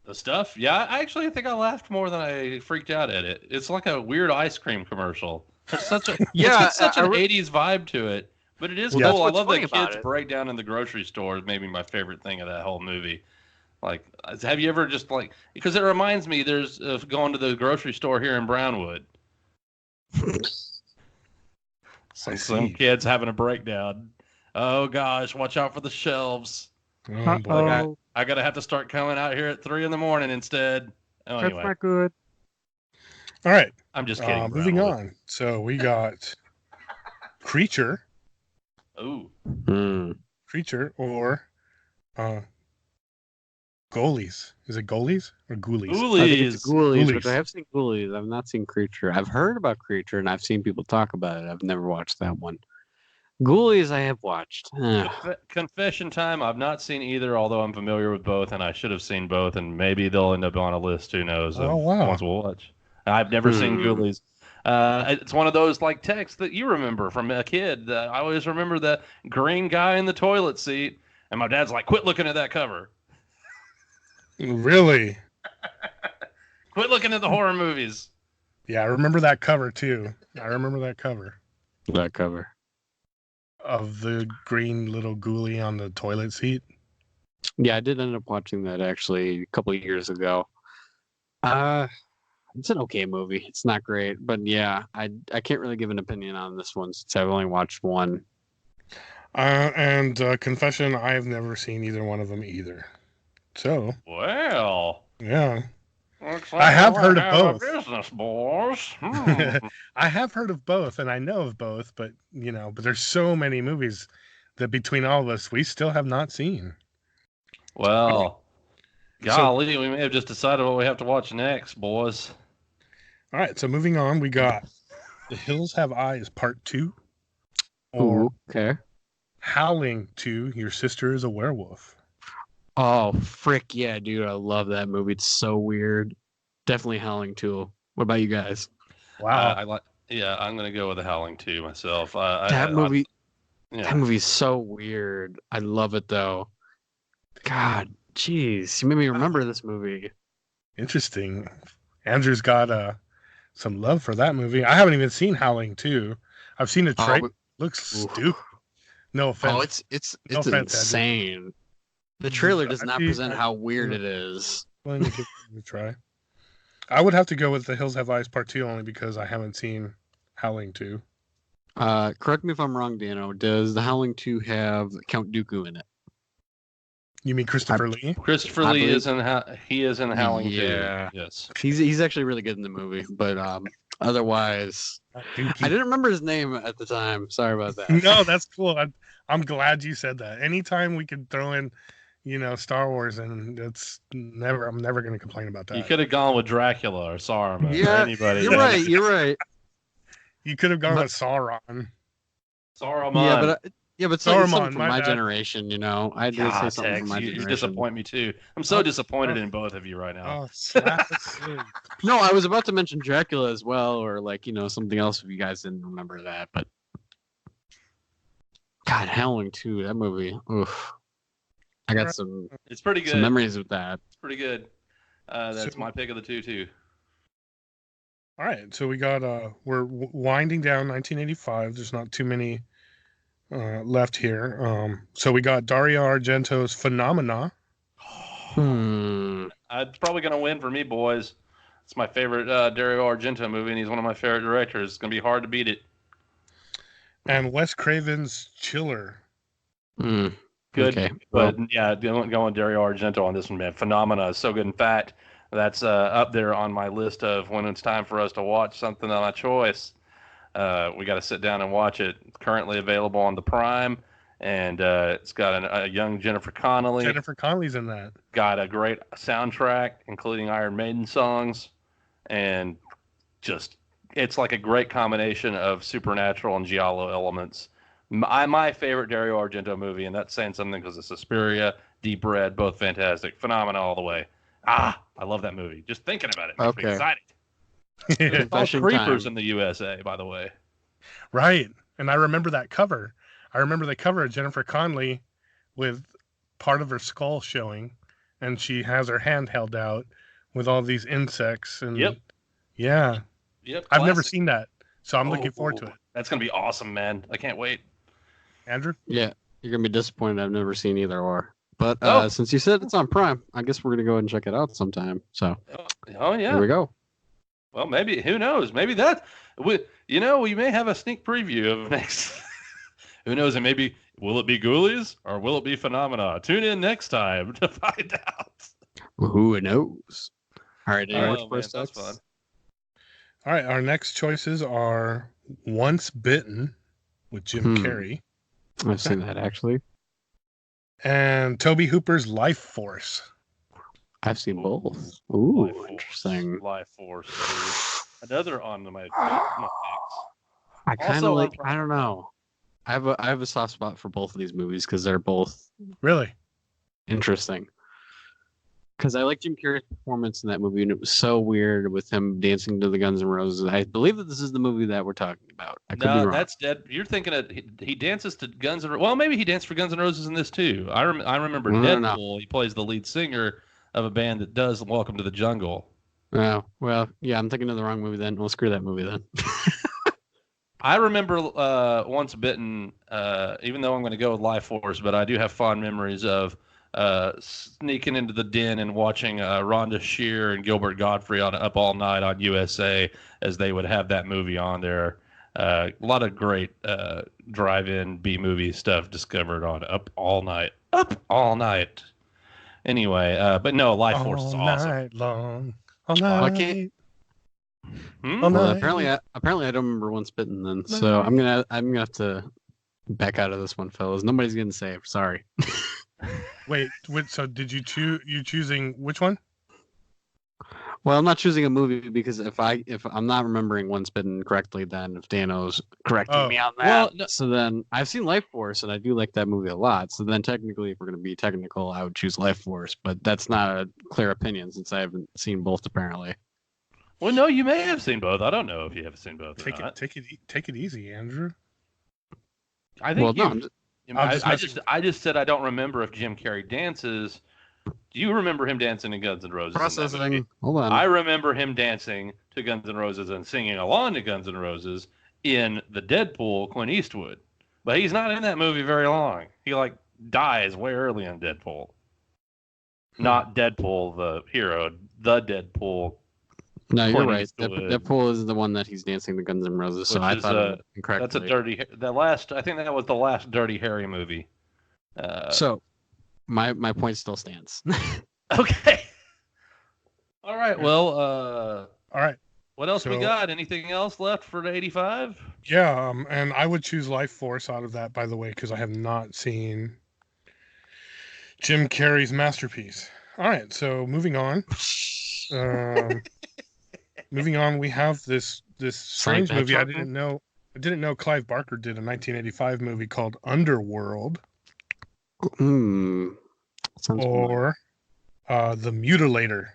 The Stuff? Yeah, I actually think I laughed more than I freaked out at it. It's like a weird ice cream commercial. It's such an 80s vibe to it, but it is cool. I love that kids breakdown in the grocery store is maybe my favorite thing of that whole movie. Like, have you ever just like, because it reminds me there's going to the grocery store here in Brownwood. Some kids having a breakdown. Oh gosh, watch out for the shelves. Oh, boy. Uh-oh. I gotta have to start coming out here at 3 a.m. instead. Oh, That's anyway, not good. All right. I'm just kidding. Moving Brownwood. on. So we got Creature, Ooh, or Goalies. Is it Goalies or Ghoulies? I think it's Ghoulies. Ghoulies, Ghoulies. but I have seen Ghoulies. I've not seen Creature. I've heard about Creature, and I've seen people talk about it. I've never watched that one. Ghoulies, I have watched. Confession time. I've not seen either, although I'm familiar with both, and I should have seen both, and maybe they'll end up on a list. Who knows? Oh, wow. Once we'll watch. I've never seen Ghoulies. It's one of those like texts that you remember from a kid. I always remember the green guy in the toilet seat, and my dad's like, "Quit looking at that cover. Really? Quit looking at the horror movies." Yeah, I remember that cover too. I remember that cover That cover. of the green little ghoulie on the toilet seat. Yeah, I did end up watching that actually a couple of years ago. It's an okay movie. It's not great, but yeah, I can't really give an opinion on this one since I've only watched one. And confession, I have never seen either one of them either. So, Well, yeah. looks I have we heard of a both. business, boys. I have heard of both, and I know of both, but but there's so many movies that between all of us, we still have not seen. Well, golly, we may have just decided what we have to watch next, boys. All right, so moving on, we got The Hills Have Eyes Part 2, or Ooh, okay. Howling 2, Your Sister is a Werewolf. Oh, frick yeah, dude. I love that movie. It's so weird. Definitely Howling 2. What about you guys? Wow. I like. Yeah, I'm gonna go with The Howling 2 myself. That movie Yeah. That movie's so weird. I love it though. God, jeez. You made me remember this movie. Interesting. Andrew's got some love for that movie. I haven't even seen Howling 2. I've seen the trailer. Looks Oof. stupid. No offense. Oh, it's No offense, Andrew. insane. The trailer does not present how weird yeah. it is. Willing to give it a try. I would have to go with The Hills Have Eyes Part 2 only because I haven't seen Howling 2. Correct me if I'm wrong, Dano. Does The Howling 2 have Count Dooku in it? You mean Christopher Lee? Christopher I Lee believe- is in he is in Howling 2. Yeah. Yes. He's actually really good in the movie, but otherwise, Dookie. I didn't remember his name at the time. Sorry about that. No, that's cool. I'm glad you said that. Anytime we could throw in, Star Wars, and I'm never going to complain about that. You could have gone with Dracula or Saruman or Yeah, anybody. You're right. You're right. You could have gone But- with Sauron. Saruman. But say Saruman, something from my my bad. generation. I had to say God, something Tex, from my you generation. disappoint me too. I'm so disappointed in both of you right now. Oh, slap the sleeve. No, I was about to mention Dracula as well, or something else if you guys didn't remember that. But God, Howling 2, that movie. Oof. I got some It's pretty good. memories with that. It's pretty good. That's So- my pick of the two too. All right, so we got we're winding down 1985. There's not too many left here. So we got Dario Argento's Phenomena. It's probably gonna win for me, boys. It's my favorite Dario Argento movie, and he's one of my favorite directors. It's gonna be hard to beat it. And Wes Craven's Chiller. Hmm. Good, Okay. but yeah, going Dario Argento on this one, man. Phenomena is so good. In fact, that's up there on my list of when it's time for us to watch something of my choice. We got to sit down and watch it. It's currently available on the Prime, and it's got a young Jennifer Connelly. Jennifer Connelly's in that. Got a great soundtrack, including Iron Maiden songs, and just it's like a great combination of supernatural and giallo elements. My favorite Dario Argento movie, and that's saying something because it's Suspiria, Deep Red, both fantastic, Phenomena all the way. I love that movie. Just thinking about it makes me Okay. excited. It's called Confession Creepers time. in the USA, by the way. Right. And I remember that cover. I remember the cover of Jennifer Connelly with part of her skull showing, and she has her hand held out with all these insects. And Yep. Yeah. Yep, I've never classic. seen that, so I'm looking forward to it. That's gonna be awesome, man. I can't wait. Andrew? Yeah, you're gonna be disappointed. I've never seen either or. But Oh. since you said it's on Prime, I guess we're gonna go ahead and check it out sometime. So Oh yeah. here we go. Well, maybe who knows? Maybe we may have a sneak preview of next. Who knows? And maybe will it be Ghoulies or will it be Phenomena? Tune in next time to find out. Who knows? All right, Oh, what's man, first? that's fun. All right, our next choices are Once Bitten with Jim Carrey I've seen that actually. and Toby Hooper's Life Force. I've seen both. Ooh, Life Force. interesting. Life Force. Dude. Another on my picks. I kind Also of on like. I don't know. I have a soft spot for both of these movies because they're both Really? interesting. Because I like Jim Carrey's performance in that movie, and it was so weird with him dancing to the Guns N' Roses. I believe that this is the movie that we're talking about. I could be No, wrong. that's dead. You're thinking of he dances to Guns N' Roses. Well, maybe he danced for Guns N' Roses in this too. I remember No, Deadpool. no, no. He plays the lead singer of a band that does Welcome to the Jungle. Oh, well, yeah, I'm thinking of the wrong movie then. Well, screw that movie then. I remember Once Bitten, even though I'm going to go with Life Force, but I do have fond memories of sneaking into the den and watching Rhonda Shear and Gilbert Godfrey on Up All Night on USA as they would have that movie on there. A lot of great drive-in B-movie stuff discovered on Up All Night. Up All Night. Anyway, but no, Life Force is All awesome. night long. All I night. can't- Hmm? All Well, night. apparently I don't remember Once Bitten then. So I'm gonna have to back out of this one, fellas. Nobody's getting saved. Sorry. Wait, so did you choosing which one? Well, I'm not choosing a movie because if I'm not remembering Once Bitten correctly, then if Dano's correcting Oh, me on that, well, no- so then I've seen Life Force and I do like that movie a lot. So then technically, if we're gonna be technical, I would choose Life Force, but that's not a clear opinion since I haven't seen both apparently. Well, no, you may have seen both. I don't know if you have seen both or not. Take it easy, Andrew. I think Well, no, you. I'm just I messing just said I don't remember if Jim Carrey dances. Do you remember him dancing in Guns N' Roses? in that movie? processing. Hold on. I remember him dancing to Guns N' Roses and singing along to Guns N' Roses in the Deadpool Clint Eastwood. But he's not in that movie very long. He dies way early in Deadpool. Not Deadpool the hero, the Deadpool. No, you're Clint right. Eastwood. Deadpool is the one that he's dancing the Guns N' Roses. So Which I is, thought of it incorrectly. That's a dirty. I think that was the last Dirty Harry movie. So my point still stands. Okay. All right. Well, All right. what else we So- got? Anything else left for the 85? Yeah, and I would choose Life Force out of that, by the way, because I have not seen Jim Carrey's masterpiece. All right, so moving on. Moving on, we have this strange movie. I didn't know Clive Barker did a 1985 movie called Underworld, Sounds familiar. or The Mutilator.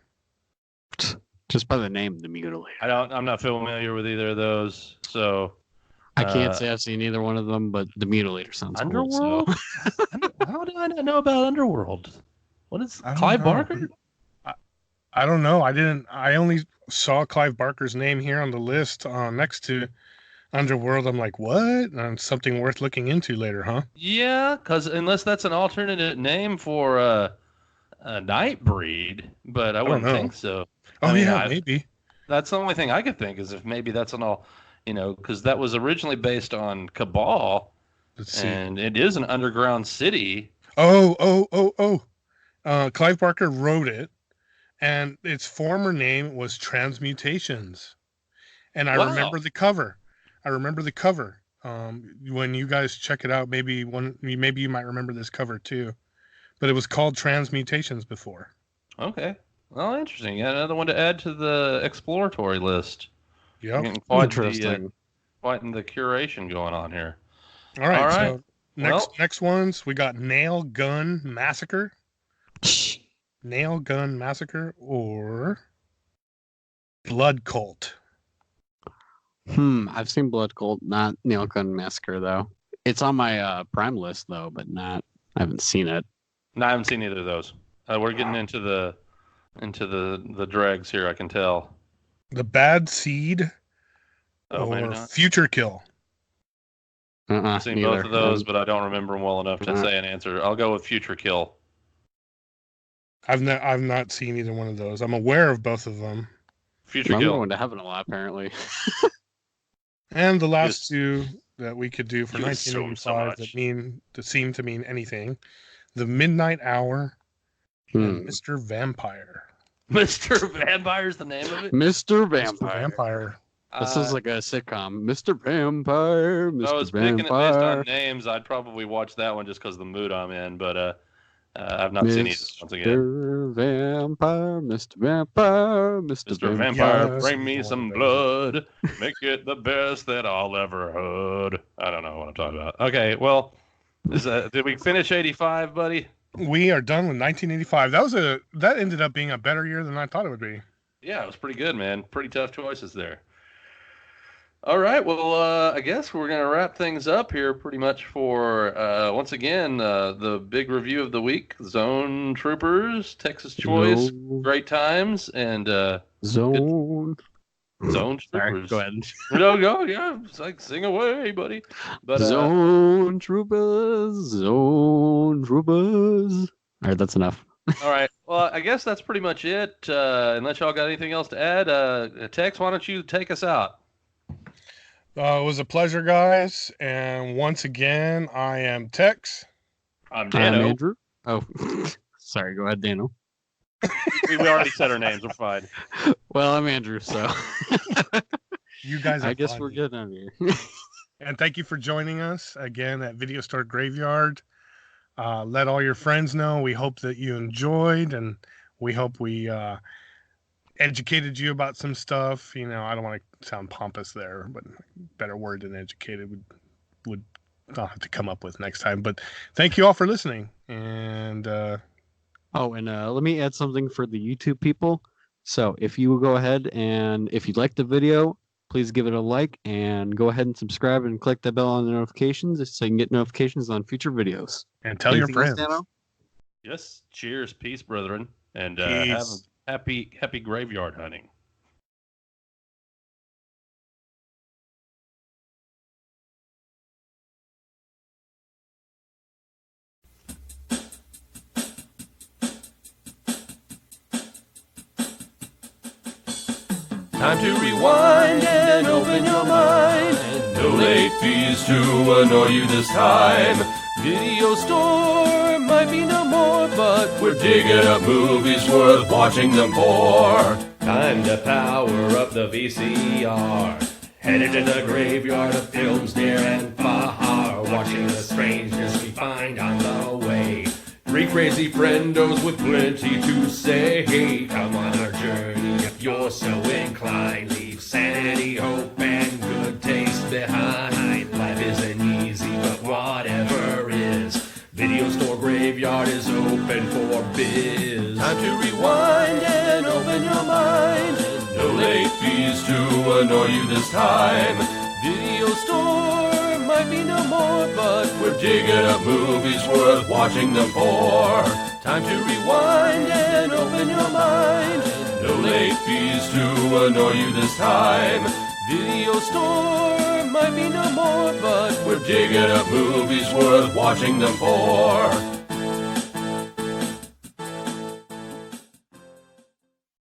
Just by the name, The Mutilator. I'm not familiar with either of those. So I can't say I've seen either one of them, but The Mutilator sounds Underworld. cool. So. How do I not know about Underworld? What is I don't Clive know. Barker? I don't know. I only saw Clive Barker's name here on the list next to Underworld. I'm like, what? And something worth looking into later, huh? Yeah, because unless that's an alternate name for a Nightbreed, but I don't wouldn't know. think so. Oh, I mean, yeah, maybe. That's the only thing I could think is if maybe that's an all, because that was originally based on Cabal, Let's see. and it is an underground city. Oh. Clive Barker wrote it, and its former name was Transmutations. And I Wow. remember the cover. When you guys check it out, maybe you might remember this cover too. But it was called Transmutations before. Okay. Well, interesting. Yeah, another one to add to the exploratory list. Yep. Getting quite Interesting. quite in the curation going on here. All right. All right. So Well- next ones we got Nail Gun Massacre, or Blood Cult. I've seen Blood Cult, not Nail Gun Massacre though. It's on my Prime list though, but I haven't seen it. No, I haven't seen either of those. We're getting into the dregs here. I can tell. The Bad Seed, Oh, maybe or not. Future Kill. I've seen neither. both of those, but I don't remember them well enough to Uh-uh. say an answer. I'll go with Future Kill. I've not seen either one of those. I'm aware of both of them. Future I'm Kill. going to heaven a lot, apparently. And the last Yes. two that we could do for You assume so 1985 that seem to mean anything: The Midnight Hour and Mr. Vampire. Mr. Vampire's the name of it? Mr. Mr. Vampire. Vampire. This is like a sitcom. Mr. Vampire. Mr. I was picking it based on Vampire. names. I'd probably watch that one just because of the mood I'm in, but I've not seen either once again. Mr. Vampire. Mr. Vampire. Mr. Mr. Vampire. Vampire, Yes, bring me it's some one of blood. Make it the best that I'll ever heard. I don't know what I'm talking about. Okay, well, did we finish 85, buddy? We are done with 1985. That ended up being a better year than I thought it would be. Yeah, it was pretty good, man. Pretty tough choices there. All right, well, I guess we're going to wrap things up here pretty much for, once again, the big review of the week, Zone Troopers, Texas Choice, No. Great Times, and Zone. Zone Sorry, Troopers. go ahead. No, yeah, it's like, sing away, buddy. But Zone Troopers. Zone Troopers. All right, that's enough. all right, well, I guess that's pretty much it. Unless y'all got anything else to add, Tex, why don't you take us out? It was a pleasure, guys. And once again, I am Tex. I'm I'm Dano. Andrew. Oh, sorry. Go ahead, Daniel. We already said our names. We're fine. Well, I'm Andrew, so You guys are I guess fun. we're good out here. And thank you for joining us again at Video Store Graveyard. Let all your friends know. We hope that you enjoyed, and we hope we educated you about some stuff. You know, I don't want to sound pompous there, but a better word than educated would I'll have to come up with next time. But thank you all for listening. And Oh, and let me add something for the YouTube people. So if you will go ahead and if you like the video, please give it a like and go ahead and subscribe and click the bell on the notifications so you can get notifications on future videos. and tell your Anything else, friends. Dano? Yes. Cheers, peace, brethren, and Peace. have a happy graveyard hunting. Time to rewind and open your mind. No late fees to annoy you this time. Video store might be no more, but we're digging up movies worth watching them for. Time to power up the VCR. Headed to the graveyard of films near and far. Watching the strangeness we find on the way. Three crazy friendos with plenty to say. Come on our journey if you're so inclined. Leave sanity, hope, and good taste behind. Life isn't easy, but whatever is. Video store graveyard is open for biz. Time to rewind and open your mind. No late fees to annoy you this time. Video store might be no more, but we're digging up movies worth watching them for. Time to rewind and open your mind. No late fees to annoy you this time. Video store might be no more, but we're digging up movies worth watching them for.